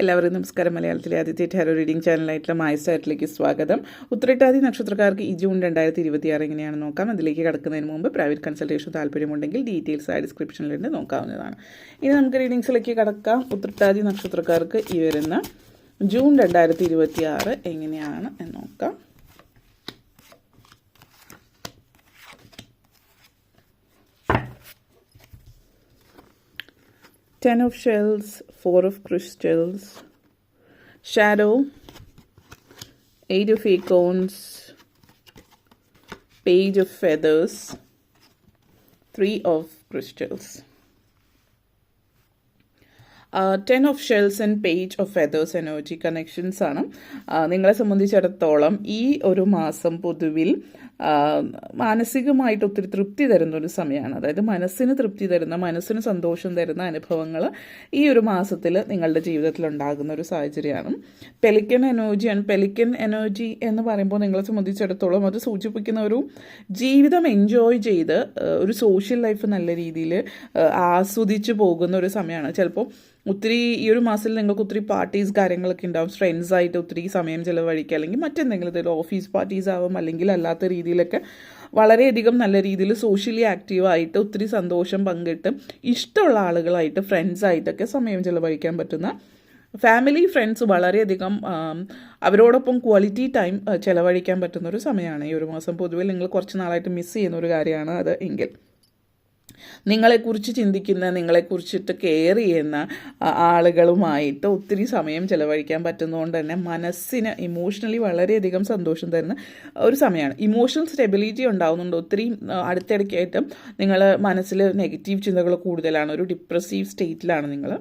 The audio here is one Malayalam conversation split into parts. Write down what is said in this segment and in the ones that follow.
എല്ലാവർക്കും നമസ്കാരം. മലയാളത്തിലെ ആദ്യത്തെ ടാരോ റീഡിംഗ് ചാനലായിട്ടുള്ള മായസ്റ്റാറ്റിലേക്ക് സ്വാഗതം. ഉത്രട്ടാതി നക്ഷത്രക്കാർക്ക് ഈ ജൂൺ 2026 എങ്ങനെയാണെന്ന് നോക്കാം. അതിലേക്ക് കടക്കുന്നതിന് മുമ്പ് പ്രൈവറ്റ് കൺസൾട്ടേഷൻ താല്പര്യമുണ്ടെങ്കിൽ ഡീറ്റെയിൽസ് ആ ഡിസ്ക്രിപ്ഷനിലുണ്ട്, നോക്കാവുന്നതാണ്. ഇനി നമുക്ക് റീഡിങ്സിലേക്ക് കടക്കാം. ഉത്രട്ടാതി നക്ഷത്രക്കാർക്ക് ഈ വരുന്ന ജൂൺ 2026 എങ്ങനെയാണ് എന്ന് നോക്കാം. Ten of Shells, Four of Crystals, Shadow, Eight of Acorns, Page of Feathers, Three of Crystals. 10 of Shells and Page of Feathers energy connections ആണ്. നിങ്ങളെ സംബന്ധിച്ചിടത്തോളം ഈ ഒരു മാസം പൊതുവിൽ മാനസികമായിട്ട് ഒത്തിരി തൃപ്തി തരുന്ന ഒരു സമയമാണ്. അതായത് മനസ്സിന് തൃപ്തി തരുന്ന, മനസ്സിന് സന്തോഷം തരുന്ന അനുഭവങ്ങൾ ഈ ഒരു മാസത്തിൽ നിങ്ങളുടെ ജീവിതത്തിൽ ഉണ്ടാകുന്ന ഒരു സാഹചര്യമാണ്. പെലിക്കൻ എനർജിയാണ്. പെലിക്കൻ എനർജി എന്ന് പറയുമ്പോൾ നിങ്ങളെ സംബന്ധിച്ചിടത്തോളം അത് സൂചിപ്പിക്കുന്ന ഒരു ജീവിതം എൻജോയ് ചെയ്ത് ഒരു സോഷ്യൽ ലൈഫ് നല്ല രീതിയിൽ ആസ്വദിച്ച് പോകുന്ന ഒരു സമയമാണ്. ചിലപ്പോൾ ഒത്തിരി ഈ ഒരു മാസത്തിൽ നിങ്ങൾക്ക് ഒത്തിരി പാർട്ടീസ് കാര്യങ്ങളൊക്കെ ഉണ്ടാവും. ഫ്രണ്ട്സായിട്ട് ഒത്തിരി സമയം ചിലവഴിക്കുക, അല്ലെങ്കിൽ മറ്റെന്തെങ്കിലും ഇതിൽ ഓഫീസ് പാർട്ടീസ് ആവും, അല്ലെങ്കിൽ അല്ലാത്ത രീതിയിലൊക്കെ വളരെയധികം നല്ല രീതിയിൽ സോഷ്യലി ആക്റ്റീവായിട്ട് ഒത്തിരി സന്തോഷം പങ്കിട്ട് ഇഷ്ടമുള്ള ആളുകളായിട്ട് ഫ്രണ്ട്സായിട്ടൊക്കെ സമയം ചിലവഴിക്കാൻ പറ്റുന്ന, ഫാമിലി ഫ്രണ്ട്സ് വളരെയധികം അവരോടൊപ്പം ക്വാളിറ്റി ടൈം ചിലവഴിക്കാൻ പറ്റുന്ന ഒരു സമയമാണ് ഈ ഒരു മാസം. പൊതുവെ നിങ്ങൾ കുറച്ച് നാളായിട്ട് മിസ് ചെയ്യുന്ന ഒരു കാര്യമാണ് അത് എങ്കിൽ നിങ്ങളെക്കുറിച്ച് ചിന്തിക്കുന്ന, നിങ്ങളെക്കുറിച്ചിട്ട് കെയർ ചെയ്യുന്ന ആളുകളുമായിട്ട് ഒത്തിരി സമയം ചിലവഴിക്കാൻ പറ്റുന്നതുകൊണ്ട് തന്നെ മനസ്സിന് ഇമോഷണലി വളരെയധികം സന്തോഷം തരുന്ന ഒരു സമയമാണ്. ഇമോഷണൽ സ്റ്റെബിലിറ്റി ഉണ്ടാകുന്നുണ്ട്. ഒത്തിരി അടുത്തിടയ്ക്കായിട്ട് നിങ്ങൾ മനസ്സിൽ നെഗറ്റീവ് ചിന്തകൾ കൂടുതലാണ്. ഒരു ഡിപ്രസീവ് സ്റ്റേറ്റിലാണ് നിങ്ങൾ.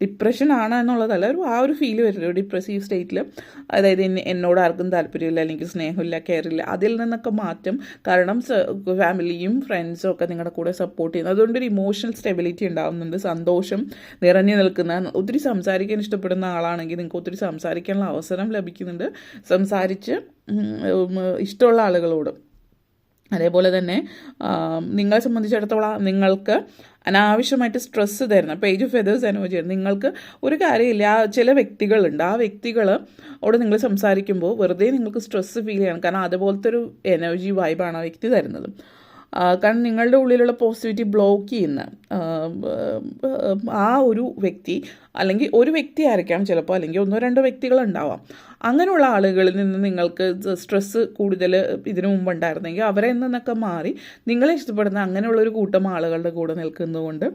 ഡിപ്രഷൻ ആണ് എന്നുള്ളതല്ല, ആ ഒരു ഫീൽ വരുന്നത് ഒരു ഡിപ്രസീവ് സ്റ്റേറ്റിൽ. അതായത് എന്നോട് ആർക്കും താല്പര്യമില്ല, അല്ലെങ്കിൽ സ്നേഹമില്ല, കെയറില്ല, അതിൽ നിന്നൊക്കെ മാറ്റം. കാരണം ഫാമിലിയും ഫ്രണ്ട്സും ഒക്കെ നിങ്ങളുടെ കൂടെ സപ്പോർട്ട് ചെയ്യുന്നത്, അതുകൊണ്ടൊരു ഇമോഷണൽ സ്റ്റെബിലിറ്റി ഉണ്ടാകുന്നുണ്ട്. സന്തോഷം നിറഞ്ഞു നിൽക്കുന്ന, ഒത്തിരി സംസാരിക്കാൻ ഇഷ്ടപ്പെടുന്ന ആളാണെങ്കിൽ നിങ്ങൾക്ക് ഒത്തിരി സംസാരിക്കാനുള്ള അവസരം ലഭിക്കുന്നുണ്ട്, സംസാരിച്ച് ഇഷ്ടമുള്ള ആളുകളോട്. അതേപോലെ തന്നെ നിങ്ങളെ സംബന്ധിച്ചിടത്തോളം നിങ്ങൾക്ക് അനാവശ്യമായിട്ട് സ്ട്രെസ്സ് തരുന്ന പേജ് ഓഫ് ഫെദേഴ്സ് എനർജി. നിങ്ങൾക്ക് ഒരു കാര്യമില്ല, ചില വ്യക്തികളുണ്ട്, ആ വ്യക്തികളോട് നിങ്ങൾ സംസാരിക്കുമ്പോൾ വെറുതെ നിങ്ങൾക്ക് സ്ട്രെസ്സ് ഫീൽ ചെയ്യണം. കാരണം അതുപോലത്തെ ഒരു എനർജി വൈബാണ് ആ വ്യക്തി തരുന്നത്. കാരണം നിങ്ങളുടെ ഉള്ളിലുള്ള പോസിറ്റിവിറ്റി ബ്ലോക്ക് ചെയ്യുന്ന ആ ഒരു വ്യക്തി, അല്ലെങ്കിൽ ഒരു വ്യക്തി ആയിരിക്കാം ചിലപ്പോൾ, അല്ലെങ്കിൽ ഒന്നോ രണ്ടോ വ്യക്തികളുണ്ടാവാം. അങ്ങനെയുള്ള ആളുകളിൽ നിന്ന് നിങ്ങൾക്ക് സ്ട്രെസ്സ് കൂടുതൽ ഇതിനു മുമ്പ് ഉണ്ടായിരുന്നെങ്കിൽ അവരെ നിന്നൊക്കെ മാറി നിങ്ങളെ ഇഷ്ടപ്പെടുന്ന അങ്ങനെയുള്ളൊരു കൂട്ടം ആളുകളുടെ കൂടെ നിൽക്കുന്നതുകൊണ്ട്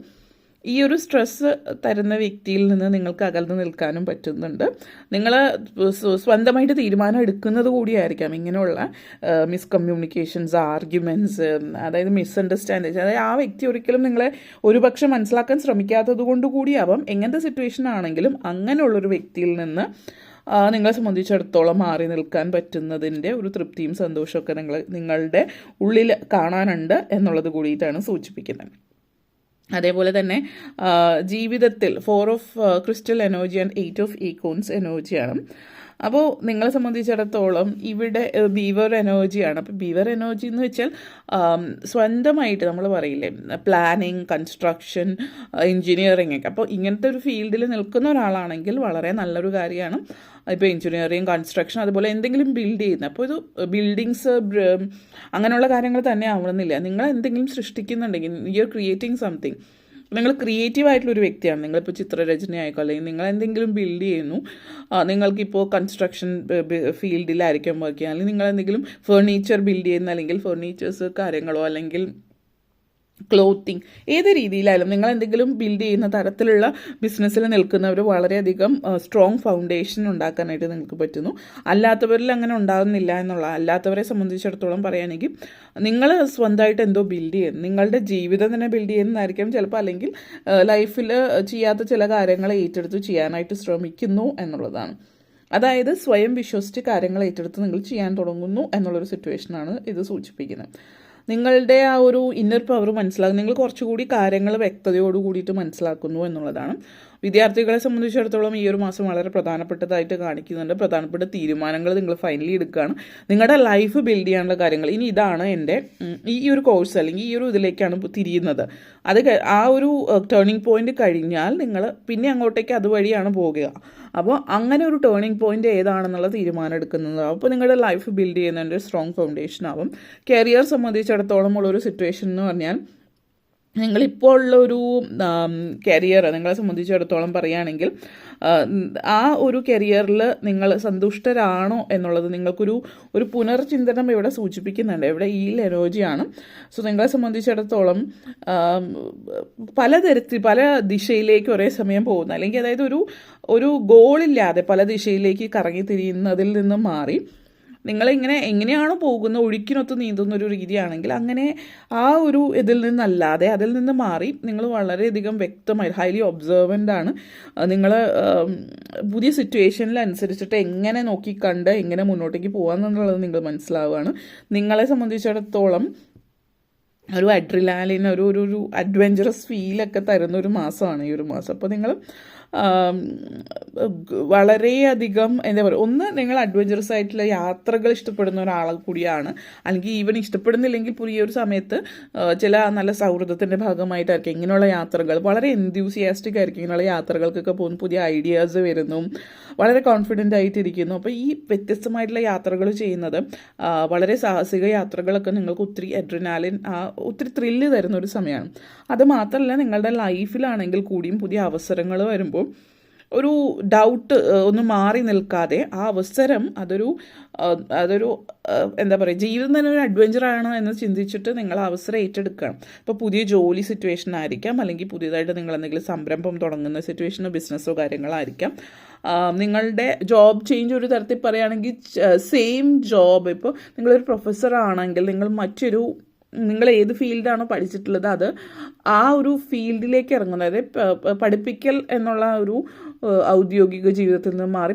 ഈ ഒരു സ്ട്രെസ്സ് തരുന്ന വ്യക്തിയിൽ നിന്ന് നിങ്ങൾക്ക് അകൽന്ന് നിൽക്കാനും പറ്റുന്നുണ്ട്. നിങ്ങൾ സ്വന്തമായിട്ട് തീരുമാനം എടുക്കുന്നത് കൂടിയായിരിക്കാം ഇങ്ങനെയുള്ള മിസ്കമ്മ്യൂണിക്കേഷൻസ്, ആർഗ്യുമെൻറ്റ്സ്, അതായത് മിസ്അണ്ടർസ്റ്റാൻഡിങ്സ്. അതായത് ആ വ്യക്തി ഒരിക്കലും നിങ്ങളെ ഒരുപക്ഷെ മനസ്സിലാക്കാൻ ശ്രമിക്കാത്തത് കൊണ്ട് കൂടിയാവാം. എങ്ങനത്തെ സിറ്റുവേഷൻ ആണെങ്കിലും അങ്ങനെയുള്ളൊരു വ്യക്തിയിൽ നിന്ന് നിങ്ങളെ സംബന്ധിച്ചിടത്തോളം മാറി നിൽക്കാൻ പറ്റുന്നതിൻ്റെ ഒരു തൃപ്തിയും സന്തോഷമൊക്കെ നിങ്ങളുടെ ഉള്ളിൽ കാണാനുണ്ട് എന്നുള്ളത് കൂടിയിട്ടാണ് സൂചിപ്പിക്കുന്നത്. അതേപോലെ തന്നെ ജീവിതത്തിൽ 4 of crystal energy and 8 of acorns എനർജിയാണ്. അപ്പോൾ നിങ്ങളെ സംബന്ധിച്ചിടത്തോളം ഇവിടെ ബീവർ എനർജിയാണ്. അപ്പോൾ ബീവർ എനർജി എന്ന് വെച്ചാൽ സ്വന്തമായിട്ട് നമ്മൾ പറയില്ലേ, പ്ലാനിങ്, കൺസ്ട്രക്ഷൻ, എൻജിനീയറിംഗ് ഒക്കെ. അപ്പോൾ ഇങ്ങനത്തെ ഒരു ഫീൽഡിൽ നിൽക്കുന്ന ഒരാളാണെങ്കിൽ വളരെ നല്ലൊരു കാര്യമാണ്. ഇപ്പോൾ എൻജിനീയറിംഗ്, കൺസ്ട്രക്ഷൻ, അതുപോലെ എന്തെങ്കിലും ബിൽഡ് ചെയ്യുന്നത്. അപ്പോൾ ഇത് ബിൽഡിങ്സ് അങ്ങനെയുള്ള കാര്യങ്ങൾ തന്നെ ആവണമെന്നില്ല. നിങ്ങൾ എന്തെങ്കിലും സൃഷ്ടിക്കുന്നുണ്ടെങ്കിൽ, യു ആർ ക്രിയേറ്റിംഗ് സംതിങ്, നിങ്ങൾ ക്രിയേറ്റീവായിട്ടുള്ളൊരു വ്യക്തിയാണ്. നിങ്ങളിപ്പോൾ ചിത്രരചന ആയിക്കോ, അല്ലെങ്കിൽ നിങ്ങൾ എന്തെങ്കിലും ബിൽഡ് ചെയ്യുന്നു, നിങ്ങൾക്കിപ്പോൾ കൺസ്ട്രക്ഷൻ ഫീൽഡിലായിരിക്കും വർക്ക് ചെയ്യുക, അല്ലെങ്കിൽ നിങ്ങൾ എന്തെങ്കിലും ഫേർണിച്ചർ ബിൽഡ് ചെയ്യുന്ന, അല്ലെങ്കിൽ ഫേർണിച്ചേഴ്സ് കാര്യങ്ങളോ, അല്ലെങ്കിൽ ക്ലോത്തിങ്, ഏത് രീതിയിലായാലും നിങ്ങൾ എന്തെങ്കിലും ബിൽഡ് ചെയ്യുന്ന തരത്തിലുള്ള ബിസിനസ്സിൽ നിൽക്കുന്നവർ വളരെയധികം സ്ട്രോങ് ഫൗണ്ടേഷൻ ഉണ്ടാക്കാനായിട്ട് നിങ്ങൾക്ക് പറ്റുന്നു. അല്ലാത്തവരിൽ അങ്ങനെ ഉണ്ടാകുന്നില്ല എന്നുള്ള, അല്ലാത്തവരെ സംബന്ധിച്ചിടത്തോളം പറയുകയാണെങ്കിൽ നിങ്ങൾ സ്വന്തമായിട്ട് എന്തോ ബിൽഡ് ചെയ്യുന്നു, നിങ്ങളുടെ ജീവിതം തന്നെ ബിൽഡ് ചെയ്യുന്നതായിരിക്കും ചിലപ്പോൾ, അല്ലെങ്കിൽ ലൈഫിൽ ചെയ്യാത്ത ചില കാര്യങ്ങൾ ഏറ്റെടുത്ത് ചെയ്യാനായിട്ട് ശ്രമിക്കുന്നു എന്നുള്ളതാണ്. അതായത് സ്വയം വിശ്വസിച്ച് കാര്യങ്ങൾ ഏറ്റെടുത്ത് നിങ്ങൾ ചെയ്യാൻ തുടങ്ങുന്നു എന്നുള്ളൊരു സിറ്റുവേഷനാണ് ഇത് സൂചിപ്പിക്കുന്നത്. നിങ്ങളുടെ ആ ഒരു ഇന്നർ പവർ മനസ്സിലാക്കും. നിങ്ങൾ കുറച്ചുകൂടി കാര്യങ്ങൾ വ്യക്തതയോട് കൂടിയിട്ട് മനസ്സിലാക്കുന്നു എന്നുള്ളതാണ്. വിദ്യാർത്ഥികളെ സംബന്ധിച്ചിടത്തോളം ഈ ഒരു മാസം വളരെ പ്രധാനപ്പെട്ടതായിട്ട് കാണിക്കുന്നുണ്ട്. പ്രധാനപ്പെട്ട തീരുമാനങ്ങൾ നിങ്ങൾ ഫൈനലി എടുക്കുകയാണ്. നിങ്ങളുടെ ലൈഫ് ബിൽഡ് ചെയ്യാനുള്ള കാര്യങ്ങൾ. ഇനി ഇതാണ് എൻ്റെ ഈ ഒരു കോഴ്സ് അല്ലെങ്കിൽ ഈ ഒരു ഇതിലേക്കാണ് തിരിയുന്നത്. ആ ഒരു ടേണിംഗ് പോയിന്റ് കഴിഞ്ഞാൽ നിങ്ങൾ പിന്നെ അങ്ങോട്ടേക്ക് അതുവഴിയാണ് പോകുക. അപ്പോൾ അങ്ങനെ ഒരു ടേണിംഗ് പോയിന്റ് ഏതാണെന്നുള്ള തീരുമാനം എടുക്കുന്നത്. അപ്പോൾ നിങ്ങളുടെ ലൈഫ് ബിൽഡ് ചെയ്യുന്നതിൻ്റെ ഒരു സ്ട്രോങ് ഫൗണ്ടേഷൻ ആവും. കരിയർ സംബന്ധിച്ചിടത്തോളം ഉള്ളൊരു സിറ്റുവേഷൻ എന്ന് പറഞ്ഞാൽ നിങ്ങളിപ്പോൾ ഉള്ളൊരു കരിയർ നിങ്ങളെ സംബന്ധിച്ചിടത്തോളം പറയുകയാണെങ്കിൽ ആ ഒരു കരിയറിൽ നിങ്ങൾ സന്തുഷ്ടരാണോ എന്നുള്ളത് നിങ്ങൾക്കൊരു പുനർചിന്തനം ഇവിടെ സൂചിപ്പിക്കുന്നുണ്ട്. ഇവിടെ ഈ എനർജിയാണ്. സോ നിങ്ങളെ സംബന്ധിച്ചിടത്തോളം പല ദിശയിലേക്ക് ഒരേ സമയം പോകുന്ന, അല്ലെങ്കിൽ അതായത് ഒരു ഗോളില്ലാതെ പല ദിശയിലേക്ക് കറങ്ങി തിരിയുന്നതിൽ നിന്ന് മാറി നിങ്ങളിങ്ങനെ എങ്ങനെയാണോ പോകുന്നത് ഒഴുക്കിനൊത്ത് നീന്തുന്ന ഒരു രീതിയാണെങ്കിൽ അങ്ങനെ ആ ഒരു ഇതിൽ നിന്നല്ലാതെ അതിൽ നിന്ന് മാറി നിങ്ങൾ വളരെയധികം വ്യക്തമായി ഹൈലി ഒബ്സർവൻ്റ് ആണ്. നിങ്ങൾ പുതിയ സിറ്റുവേഷനിലനുസരിച്ചിട്ട് എങ്ങനെ നോക്കിക്കണ്ട് എങ്ങനെ മുന്നോട്ടേക്ക് പോകാമെന്നുള്ളത് നിങ്ങൾ മനസ്സിലാവുകയാണ്. നിങ്ങളെ സംബന്ധിച്ചിടത്തോളം ഒരു അഡ്രിനാലിൻ ഒരു അഡ്വഞ്ചറസ് ഫീലൊക്കെ തരുന്ന ഒരു മാസമാണ് ഈ ഒരു മാസം. അപ്പോൾ നിങ്ങൾ വളരെയധികം എന്താ പറയുക, ഒന്ന് നിങ്ങൾ അഡ്വഞ്ചറസ് ആയിട്ടുള്ള യാത്രകൾ ഇഷ്ടപ്പെടുന്ന ഒരാൾ കൂടിയാണ്. അല്ലെങ്കിൽ ഈവൻ ഇഷ്ടപ്പെടുന്നില്ലെങ്കിൽ ഈ ഒരു സമയത്ത് ചില നല്ല സൗഹൃദത്തിൻ്റെ ഭാഗമായിട്ടായിരിക്കും ഇങ്ങനെയുള്ള യാത്രകൾ. വളരെ എൻതൂസിയാസ്റ്റിക് ആയിരിക്കും ഇങ്ങനെയുള്ള യാത്രകൾക്കൊക്കെ പോകുന്നു. പുതിയ ഐഡിയാസ് വരുന്നു, വളരെ കോൺഫിഡൻ്റ് ആയിട്ടിരിക്കുന്നു. അപ്പോൾ ഈ വ്യത്യസ്തമായിട്ടുള്ള യാത്രകൾ ചെയ്യുന്നത്, വളരെ സാഹസിക യാത്രകളൊക്കെ നിങ്ങൾക്ക് ഒത്തിരി അഡ്രിനാലിൻ ഒത്തിരി ത്രില്ല് തരുന്ന ഒരു സമയമാണ്. അത് മാത്രമല്ല നിങ്ങളുടെ ലൈഫിലാണെങ്കിൽ കൂടിയും പുതിയ അവസരങ്ങൾ വരുമ്പോൾ ഒരു ഡൗട്ട് ഒന്ന് മാറി നിൽക്കാതെ ആ അവസരം അതൊരു എന്താ പറയുക, ജീവിതം തന്നെ ഒരു അഡ്വഞ്ചറാണ് എന്ന് ചിന്തിച്ചിട്ട് നിങ്ങൾ അവസരം ഏറ്റെടുക്കണം. ഇപ്പോൾ പുതിയ ജോലി സിറ്റുവേഷൻ ആയിരിക്കാം, അല്ലെങ്കിൽ പുതിയതായിട്ട് നിങ്ങൾ എന്തെങ്കിലും സംരംഭം തുടങ്ങുന്ന സിറ്റുവേഷനോ ബിസിനസ്സോ കാര്യങ്ങളായിരിക്കാം. നിങ്ങളുടെ ജോബ് ചേഞ്ച് ഒരു തരത്തിൽ പറയുകയാണെങ്കിൽ സെയിം ജോബ്, ഇപ്പോൾ നിങ്ങളൊരു പ്രൊഫസറാണെങ്കിൽ നിങ്ങൾ ഏത് ഫീൽഡാണോ പഠിച്ചിട്ടുള്ളത് അത് ആ ഒരു ഫീൽഡിലേക്ക് ഇറങ്ങുന്നത്, അതായത് പഠിപ്പിക്കൽ എന്നുള്ള ഒരു ഔദ്യോഗിക ജീവിതത്തിൽ നിന്ന് മാറി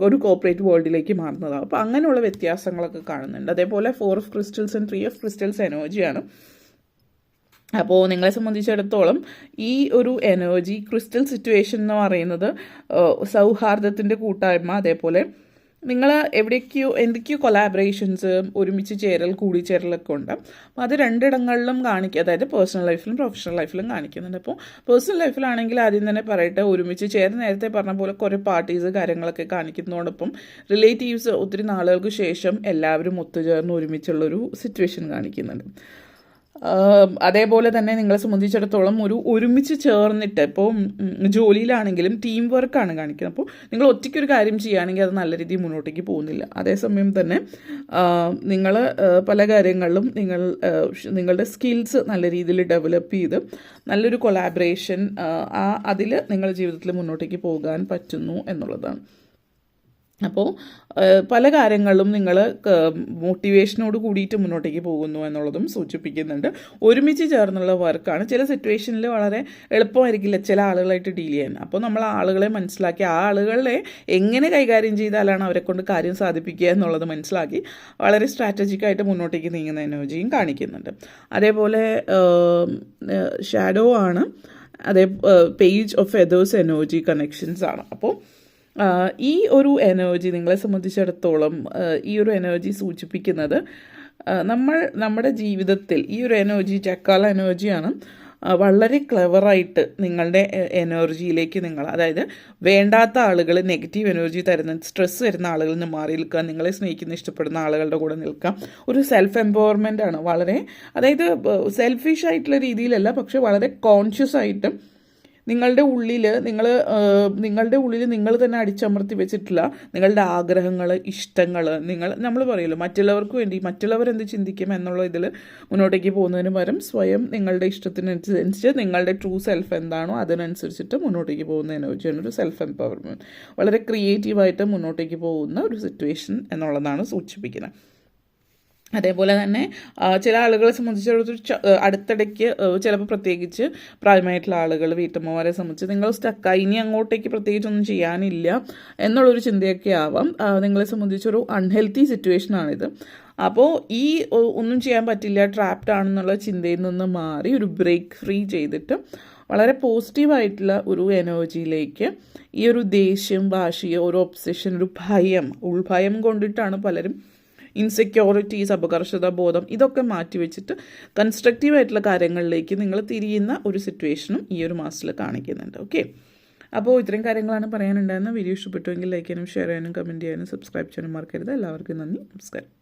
ഒരു കോർപ്പറേറ്റ് വേൾഡിലേക്ക് മാറുന്നതാണ്. അപ്പോൾ അങ്ങനെയുള്ള വ്യത്യാസങ്ങളൊക്കെ കാണുന്നുണ്ട്. അതേപോലെ 4 of crystals and 3 of crystals എനർജിയാണ്. അപ്പോൾ നിങ്ങളെ സംബന്ധിച്ചിടത്തോളം ഈ ഒരു എനർജി ക്രിസ്റ്റൽ സിറ്റുവേഷൻ എന്ന് പറയുന്നത് സൗഹാർദ്ദത്തിൻ്റെ കൂട്ടായ്മ, അതേപോലെ നിങ്ങൾ എന്തൊക്കെയോ കൊലാബറേഷൻസ്, ഒരുമിച്ച് കൂടിച്ചേരലൊക്കെ ഉണ്ട്. അപ്പോൾ അത് രണ്ടിടങ്ങളിലും കാണിക്കുക, അതായത് പേഴ്സണൽ ലൈഫിലും പ്രൊഫഷണൽ ലൈഫിലും കാണിക്കുന്നുണ്ട്. അപ്പോൾ പേഴ്സണൽ ലൈഫിലാണെങ്കിൽ ആദ്യം തന്നെ പറയട്ടെ, ഒരുമിച്ച് നേരത്തെ പറഞ്ഞ പോലെ കുറേ പാർട്ടീസ് കാര്യങ്ങളൊക്കെ കാണിക്കുന്നതോടൊപ്പം റിലേറ്റീവ്സ് ഒത്തിരി നാളുകൾക്ക് ശേഷം എല്ലാവരും ഒത്തുചേർന്ന് ഒരുമിച്ചുള്ളൊരു സിറ്റുവേഷൻ കാണിക്കുന്നുണ്ട്. അതേപോലെ തന്നെ നിങ്ങളെ സംബന്ധിച്ചിടത്തോളം ഒരുമിച്ച് ചേർന്നിട്ട്, ഇപ്പോൾ ജോലിയിലാണെങ്കിലും ടീം വർക്കാണ് കാണിക്കുന്നത്. അപ്പോൾ നിങ്ങൾ ഒറ്റയ്ക്കൊരു കാര്യം ചെയ്യുകയാണെങ്കിൽ അത് നല്ല രീതിയിൽ മുന്നോട്ടേക്ക് പോകുന്നില്ല. അതേസമയം തന്നെ നിങ്ങൾ പല കാര്യങ്ങളിലും നിങ്ങളുടെ സ്കിൽസ് നല്ല രീതിയിൽ ഡെവലപ്പ് ചെയ്ത് നല്ലൊരു കൊളാബറേഷൻ അതിൽ നിങ്ങളുടെ ജീവിതത്തിൽ മുന്നോട്ടേക്ക് പോകാൻ പറ്റുന്നു എന്നുള്ളതാണ്. അപ്പോൾ പല കാര്യങ്ങളിലും നിങ്ങൾ മോട്ടിവേഷനോട് കൂടിയിട്ട് മുന്നോട്ടേക്ക് പോകുന്നു എന്നുള്ളതും സൂചിപ്പിക്കുന്നുണ്ട്. ഒരുമിച്ച് ചേർന്നുള്ള വർക്കാണ്. ചില സിറ്റുവേഷനിൽ വളരെ എളുപ്പമായിരിക്കില്ല ചില ആളുകളായിട്ട് ഡീൽ ചെയ്യാൻ. അപ്പോൾ നമ്മൾ ആളുകളെ മനസ്സിലാക്കി ആ ആളുകളെ എങ്ങനെ കൈകാര്യം ചെയ്താലാണ് അവരെ കൊണ്ട് കാര്യം സാധിപ്പിക്കുക എന്നുള്ളത് മനസ്സിലാക്കി വളരെ സ്ട്രാറ്റജിക്കായിട്ട് മുന്നോട്ടേക്ക് നീങ്ങുന്ന എനർജിയും കാണിക്കുന്നുണ്ട്. അതേപോലെ ഷാഡോ ആണ്, page of feathers energy connections ആണ്. അപ്പോൾ ഈ ഒരു എനർജി നിങ്ങളെ സംബന്ധിച്ചിടത്തോളം ഈ ഒരു എനർജി സൂചിപ്പിക്കുന്നത് നമ്മുടെ ജീവിതത്തിൽ ഈ ഒരു എനർജി ചക്കാല എനർജിയാണ്. വളരെ ക്ലെവറായിട്ട് നിങ്ങളുടെ എനർജിയിലേക്ക് അതായത് വേണ്ടാത്ത ആളുകൾ, നെഗറ്റീവ് എനർജി തരുന്ന, സ്ട്രെസ് വരുന്ന ആളുകളിൽ നിന്ന് മാറി നിൽക്കുക, നിങ്ങളെ സ്നേഹിക്കുന്ന ഇഷ്ടപ്പെടുന്ന ആളുകളുടെ കൂടെ നിൽക്കാം. ഒരു സെൽഫ് എംപവർമെൻ്റ് ആണ്. വളരെ, അതായത് സെൽഫിഷ് ആയിട്ടുള്ള രീതിയിലല്ല, പക്ഷെ വളരെ കോൺഷ്യസ് ആയിട്ട് നിങ്ങളുടെ ഉള്ളിൽ നിങ്ങൾ തന്നെ അടിച്ചമർത്തി വെച്ചിട്ടുള്ള നിങ്ങളുടെ ആഗ്രഹങ്ങൾ, ഇഷ്ടങ്ങൾ, നമ്മൾ പറയുമല്ലോ മറ്റുള്ളവർക്ക് വേണ്ടി മറ്റുള്ളവരെന്ത് ചിന്തിക്കും എന്നുള്ള ഇതിൽ മുന്നോട്ടേക്ക് പോകുന്നതിന് പകരം സ്വയം നിങ്ങളുടെ ഇഷ്ടത്തിനനുസരിച്ച് നിങ്ങളുടെ ട്രൂ സെൽഫ് എന്താണോ അതിനനുസരിച്ചിട്ട് മുന്നോട്ടേക്ക് പോകുന്ന എനർജിയാണ് ഒരു സെൽഫ് എംപവർമെൻറ്റ്. വളരെ ക്രിയേറ്റീവായിട്ട് മുന്നോട്ടേക്ക് പോകുന്ന ഒരു സിറ്റുവേഷൻ എന്നുള്ളതാണ് സൂചിപ്പിക്കുന്നത്. അതേപോലെ തന്നെ ചില ആളുകളെ സംബന്ധിച്ചിടത്തോളം അടുത്തിടയ്ക്ക് ചിലപ്പോൾ പ്രത്യേകിച്ച് പ്രായമായിട്ടുള്ള ആളുകൾ, വീട്ടമ്മമാരെ സംബന്ധിച്ച് നിങ്ങൾ സ്റ്റക്കായി ഇനി അങ്ങോട്ടേക്ക് പ്രത്യേകിച്ചൊന്നും ചെയ്യാനില്ല എന്നുള്ളൊരു ചിന്തയൊക്കെ ആവാം. നിങ്ങളെ സംബന്ധിച്ചൊരു അൺഹെൽത്തി സിറ്റുവേഷനാണിത്. അപ്പോൾ ഈ ഒന്നും ചെയ്യാൻ പറ്റില്ല, ട്രാപ്ഡ് ആണെന്നുള്ള ചിന്തയിൽ നിന്ന് മാറി ഒരു ബ്രേക്ക് ഫ്രീ ചെയ്തിട്ട് വളരെ പോസിറ്റീവായിട്ടുള്ള ഒരു എനർജിയിലേക്ക് ഈ ഒരു ദേഷ്യം, വാശിയോ, ഒരു ഒബ്സഷൻ, ഒരു ഭയം, ഉൾഭയം കൊണ്ടിട്ടാണ് പലരും ഇൻസെക്യൂരിറ്റീസ്, അപകർഷത ബോധം ഇതൊക്കെ മാറ്റിവെച്ചിട്ട് കൺസ്ട്രക്റ്റീവായിട്ടുള്ള കാര്യങ്ങളിലേക്ക് നിങ്ങൾ തിരിയുന്ന ഒരു സിറ്റുവേഷനും ഈ ഒരു മാസത്തിൽ കാണിക്കുന്നുണ്ട്. ഓക്കെ, അപ്പോൾ ഇത്രയും കാര്യങ്ങളാണ് പറയാനുണ്ടായിരുന്നത്. വീഡിയോ ഇഷ്ടപ്പെട്ടുവെങ്കിൽ ലൈക്ക് ചെയ്യാനും ഷെയർ ചെയ്യാനും കമൻറ്റ് ചെയ്യാനും സബ്സ്ക്രൈബ് ചെയ്യാനും മറക്കരുത്. എല്ലാവർക്കും നന്ദി, നമസ്കാരം.